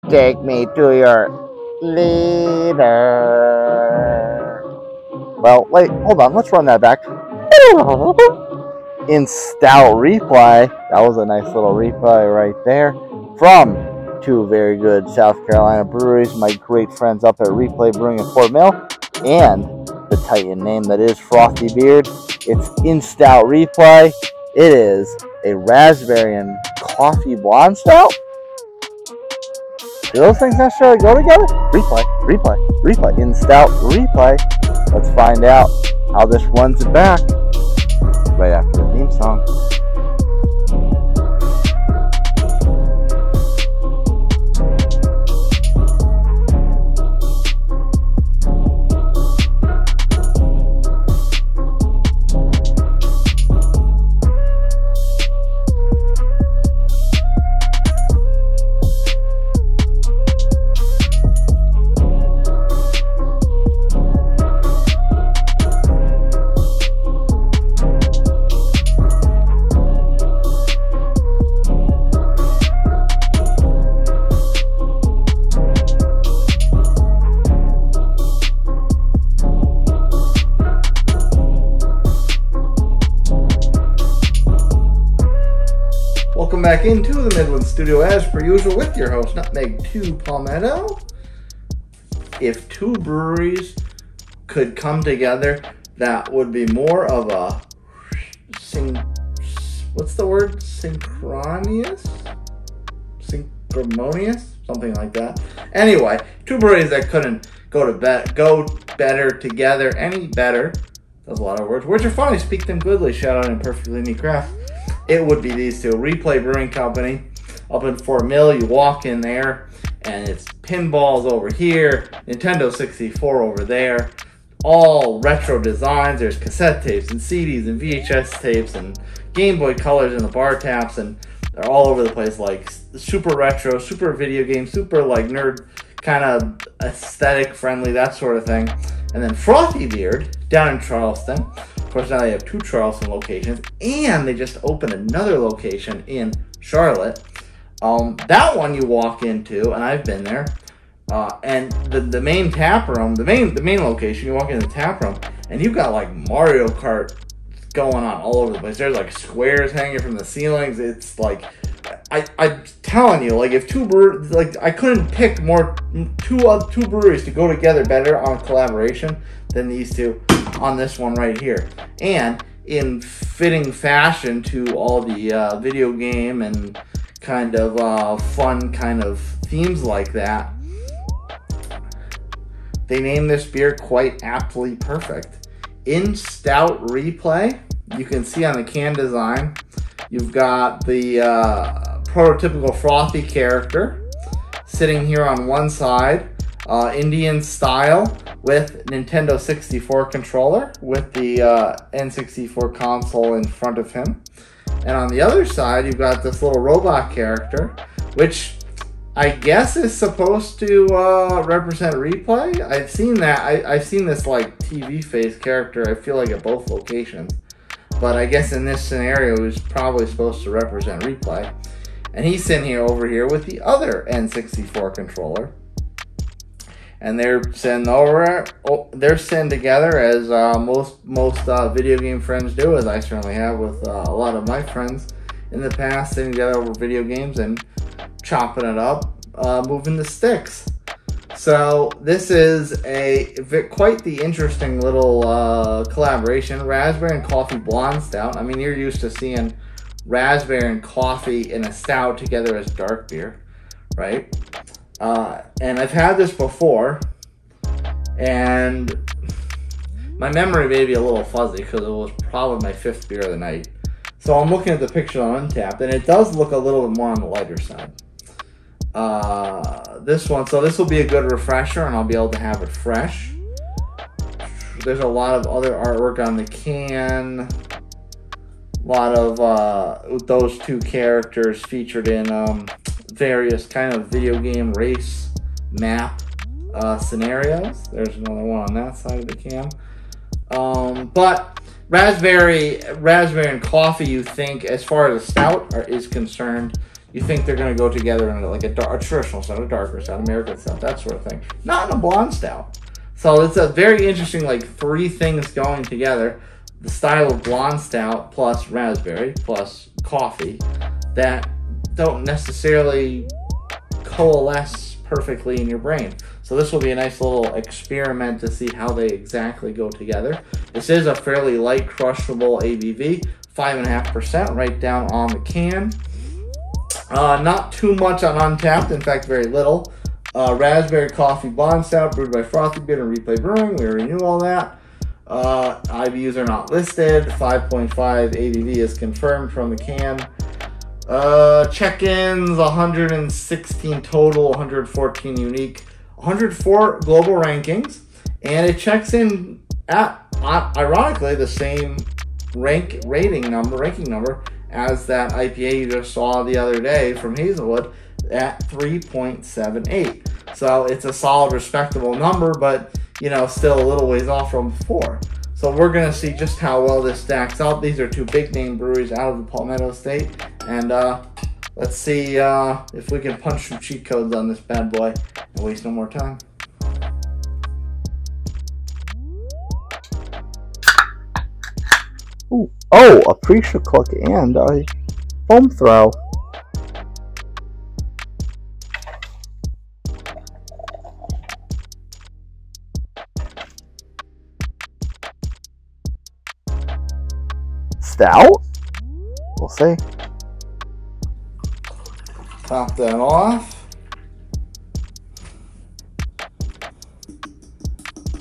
Take me to your leader. Well, wait, hold on. Let's run that back. InStout replay. That was a nice little replay right there from two very good South Carolina breweries, my great friends up at Replay Brewing in Fort Mill, and the Titan name that is Frothy Beard. It's InStout replay. It is a raspberry and coffee blonde stout. Do those things necessarily go together? Replay, InStout replay. Let's find out how this runs it back right after the theme song. Welcome back into the Midland Studio as per usual with your host, Nutmeg 2 Palmetto. If two breweries could come together, that would be more of a synchronous? Something like that. Anyway, two breweries that couldn't go better together any better. That's a lot of words. Words are funny, speak them goodly, shout out Imperfectly Neat Craft. It would be these two. Replay Brewing Company up in Fort Mill. You walk in there and it's pinballs over here, Nintendo 64 over there, all retro designs. There's cassette tapes and CDs and VHS tapes and Game Boy Colors in the bar taps, and they're all over the place, like super retro, super video game, super like nerd kind of aesthetic friendly, that sort of thing. And then Frothy Beard down in Charleston. Of course, now they have two Charleston locations, and they just opened another location in Charlotte. That one you walk into, and I've been there, and the main tap room, the main location, you walk into the tap room, and you've got like Mario Kart going on all over the place. There's like squares hanging from the ceilings. It's like, I'm telling you, like if two breweries, like I couldn't pick two breweries to go together better on a collaboration than these two on this one right here. And in fitting fashion to all the video game and kind of fun kind of themes like that, they named this beer quite aptly perfect. InStout replay. You can see on the can design, you've got the prototypical Frothy character sitting here on one side, Indian style with Nintendo 64 controller with the N64 console in front of him. And on the other side, you've got this little robot character, which I guess is supposed to represent Replay. I've seen that. I've seen this like TV face character, I feel like at both locations. But I guess in this scenario, he's probably supposed to represent Replay. And he's sitting over here with the other N64 controller. And they're sitting together as most video game friends do, as I certainly have with a lot of my friends in the past, sitting together over video games and chopping it up, moving the sticks. So this is quite the interesting little collaboration. Raspberry and coffee blonde stout. I mean, you're used to seeing raspberry and coffee in a stout together as dark beer, right? And I've had this before, and my memory may be a little fuzzy because it was probably my fifth beer of the night. So I'm looking at the picture on Untapped, and it does look a little bit more on the lighter side. This will be a good refresher, and I'll be able to have it fresh. There's a lot of other artwork on the can. A lot of those two characters featured in various kind of video game race map scenarios. There's another one on that side of the can. But raspberry and coffee, you think, as far as a stout is concerned, you think they're going to go together in like a traditional stout, a darker stout, American stout, that sort of thing. Not in a blonde stout. So it's a very interesting, like, three things going together. The style of blonde stout plus raspberry plus coffee that don't necessarily coalesce perfectly in your brain. So this will be a nice little experiment to see how they exactly go together. This is a fairly light crushable ABV, 5.5% right down on the can. Not too much on Untapped, in fact very little. Raspberry Coffee Blonde Stout brewed by Frothy and Replay Brewing. We already knew all that. IBUs are not listed. 5.5 ABV is confirmed from the can. Check-ins, 116 total, 114 unique, 104 global rankings, and it checks in at, ironically, the same ranking number as that IPA you just saw the other day from Hazelwood at 3.78. So it's a solid, respectable number, but, you know, still a little ways off from before. So we're going to see just how well this stacks up. These are two big-name breweries out of the Palmetto State, and let's see if we can punch some cheat codes on this bad boy and waste no more time. Ooh. Oh, a pre-shook cook and a foam throw. Stout? We'll see. Top that off.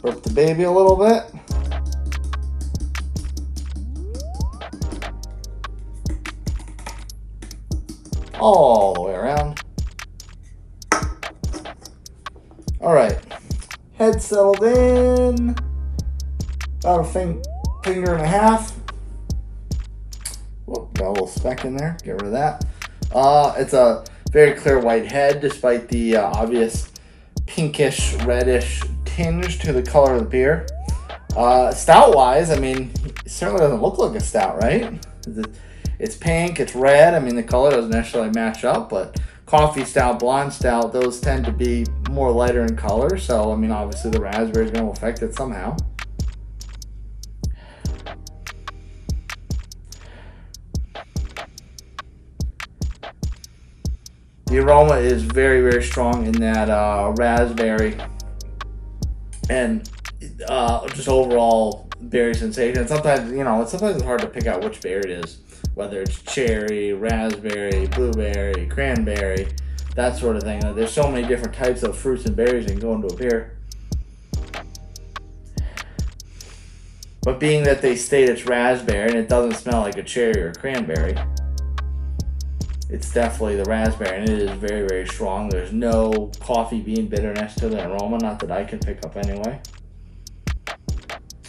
Burp the baby a little bit. All the way around. All right. Head settled in. About a finger and a half. Whoop, got a little speck in there. Get rid of that. It's a very clear white head, despite the obvious pinkish, reddish tinge to the color of the beer. Stout-wise, I mean, it certainly doesn't look like a stout, right? It's pink, it's red. I mean, the color doesn't necessarily match up, but coffee stout, blonde stout, those tend to be more lighter in color. So, I mean, obviously the raspberry is going to affect it somehow. The aroma is very, very strong in that raspberry and just overall berry sensation. And sometimes, you know, sometimes it's hard to pick out which berry it is, whether it's cherry, raspberry, blueberry, cranberry, that sort of thing. There's so many different types of fruits and berries that can go into a beer. But being that they state it's raspberry and it doesn't smell like a cherry or cranberry, it's definitely the raspberry, and it is very, very strong. There's no coffee bean bitterness to the aroma, not that I can pick up anyway.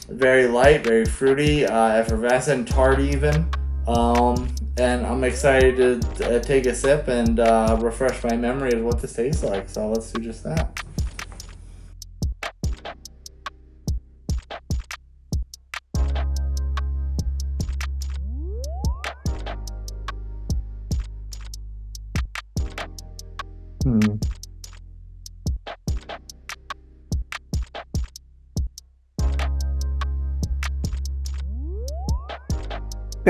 Very light, very fruity, effervescent, tart even. And I'm excited to take a sip and refresh my memory of what this tastes like. So let's do just that.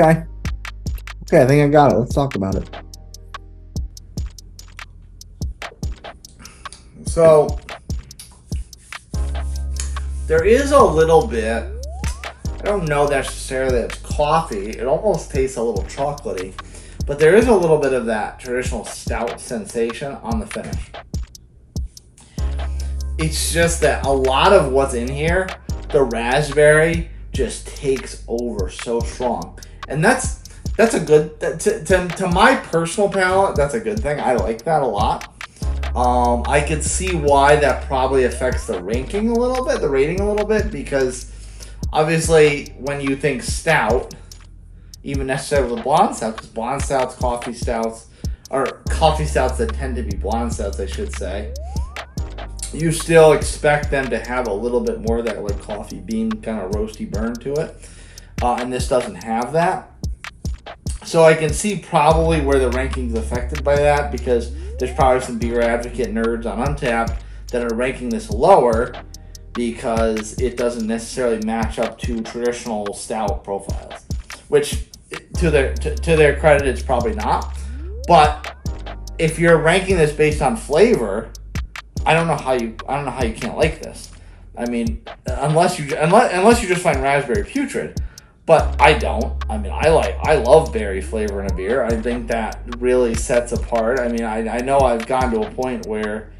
Okay. Okay, I think I got it. Let's talk about it. So, there is a little bit, I don't know necessarily that it's coffee, it almost tastes a little chocolatey, but there is a little bit of that traditional stout sensation on the finish. It's just that a lot of what's in here, the raspberry just takes over so strong. And that's a good, to my personal palate, that's a good thing. I like that a lot. I could see why that probably affects the ranking a little bit, the rating a little bit, because obviously when you think stout, even necessarily with blonde stout, because blonde stouts, coffee stouts, or coffee stouts that tend to be blonde stouts, I should say, you still expect them to have a little bit more of that like coffee bean kind of roasty burn to it. And this doesn't have that. So I can see probably where the ranking's affected by that, because there's probably some beer advocate nerds on Untappd that are ranking this lower because it doesn't necessarily match up to traditional stout profiles, which to their credit, it's probably not. But if you're ranking this based on flavor, I don't know how you can't like this. I mean, unless you just find raspberry putrid. But I don't. I mean, I love berry flavor in a beer. I think that really sets apart. I mean, I know I've gone to a point where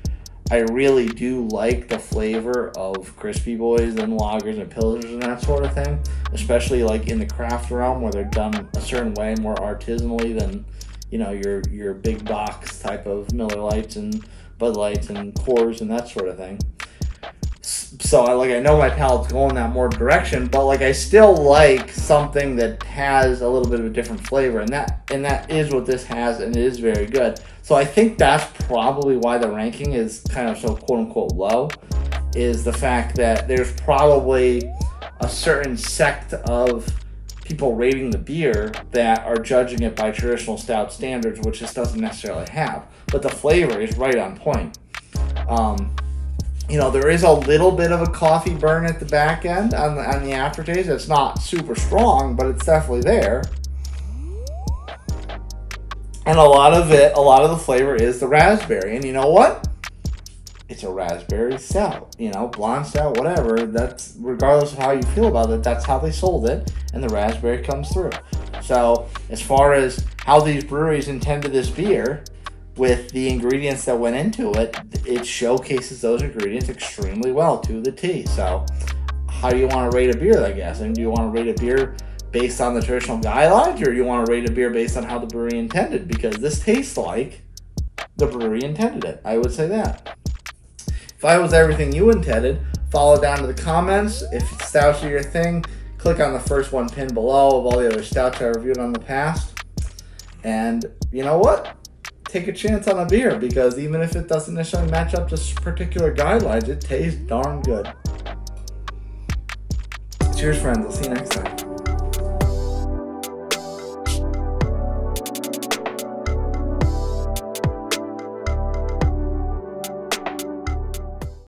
I really do like the flavor of crispy boys and lagers and pilsners and that sort of thing, especially like in the craft realm where they're done a certain way, more artisanally than, you know, your big box type of Miller Lights and Bud Lights and Coors and that sort of thing. So I know my palate's going that more direction, but like I still like something that has a little bit of a different flavor, and that is what this has, and it is very good. So I think that's probably why the ranking is kind of so quote unquote low, is the fact that there's probably a certain sect of people rating the beer that are judging it by traditional stout standards, which this doesn't necessarily have. But the flavor is right on point. You know, there is a little bit of a coffee burn at the back end on the aftertaste. It's not super strong, but it's definitely there. And a lot of the flavor is the raspberry. And you know what? It's a raspberry stout. You know, blonde stout, whatever. That's, regardless of how you feel about it, that's how they sold it. And the raspberry comes through. So, as far as how these breweries intended this beer, with the ingredients that went into it, it showcases those ingredients extremely well to the T. So, how do you want to rate a beer, I guess? And do you want to rate a beer based on the traditional guidelines, or do you want to rate a beer based on how the brewery intended? Because this tastes like the brewery intended it. I would say that. If I was everything you intended, follow down to the comments. If stouts are your thing, click on the first one pinned below of all the other stouts I reviewed on the past. And you know what? Take a chance on a beer, because even if it doesn't necessarily match up to particular guidelines, it tastes darn good. Cheers, friends. I'll see you next time.